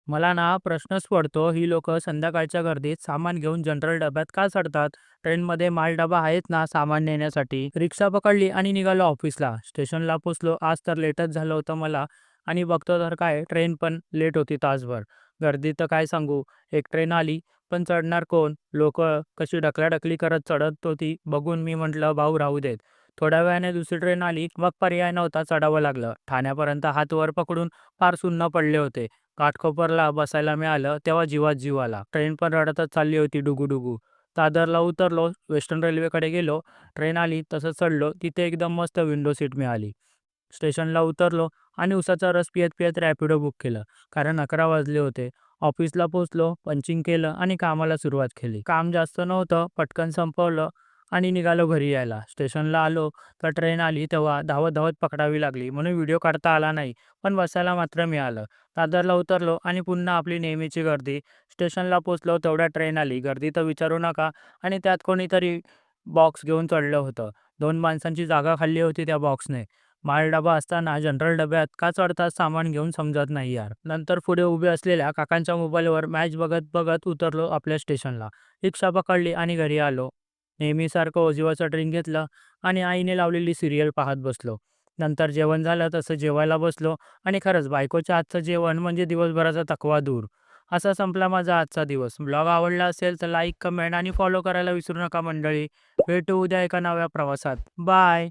मला ना प्रश्नच पडतो, ही लोकं संध्याकाळच्या गर्दीत सामान घेऊन जनरल डब्यात का चढतात? ट्रेनमध्ये मालडबा आहेत ना सामान नेण्यासाठी. रिक्षा पकडली आणि निघालो ऑफिसला. स्टेशनला पोचलो. आज तर लेटच झालं होतं मला आणि बघतो तर काय ट्रेन पण लेट होती तासभर. गर्दी तर काय सांगू. एक ट्रेन आली, पण चढणार कोण? लोकं कशी ढकलाढकली करत चढत होती बघून मी म्हटलं, भाऊ राहू देत. थोड्या वेळाने दुसरी ट्रेन आली. मग पर्याय नव्हता, चढावं लागलं. ठाण्यापर्यंत हात वर पकडून फार सुन्न पडले होते. काठकोपरला बसायला मिळालं तेव्हा जीवात जीव आला. ट्रेन पण रडतच चालली होती डुगू-डुगू. दादरला उतरलो, वेस्टर्न रेल्वेकडे गेलो. ट्रेन आली तसं चढलो. तिथे एकदम मस्त विंडो सीट मिळाली. स्टेशनला उतरलो आणि उसाचा रस पियत-पियत रॅपिडो बुक केलं. कारण 11 वाजले होते. ऑफिसला पोहोचलो, पंचिंग केलं आणि कामाला सुरुवात केली. काम जास्त नव्हतं, पटकन संपवलं आणि निघालो घरी यायला. स्टेशनला आलो तर ट्रेन आली तेव्हा धावत-धावत पकडावी लागली म्हणून व्हिडिओ काढता आला नाही. पण बसायला मात्र मिळालं. दादरला उतरलो आणि पुन्हा आपली नेहमीची गर्दी. स्टेशनला पोहोचलो तेवढ्यात ट्रेन आली. गर्दी तर विचारू नका आणि त्यात कोणीतरी बॉक्स घेऊन चढलं होतं. 2 माणसांची जागा खाल्ली होती त्या बॉक्सने. मालडबा असताना जनरल डब्यात का चढतात सामान घेऊन समजत नाही यार. नंतर पुढे उभे असलेल्या काकांच्या मोबाईलवर मॅच बघत-बघत उतरलो आपल्या स्टेशनला. रिक्षा पकडली आणि घरी आलो. नेहमीसारखं ओझीवाचं ड्रिंक घेतलं आणि आईने लावलेली सीरियल पाहत बसलो. नंतर जेवण झालं तसं जेवायला बसलो आणि खरंच बायकोच्या हातचं जेवण म्हणजे दिवसभराचा थकवा दूर. असा संपला माझा आजचा दिवस. ब्लॉग आवडला असेल तर लाईक, कमेंट आणि फॉलो करायला विसरू नका मंडळी. भेटू उद्या एका नव्या प्रवासात. बाय.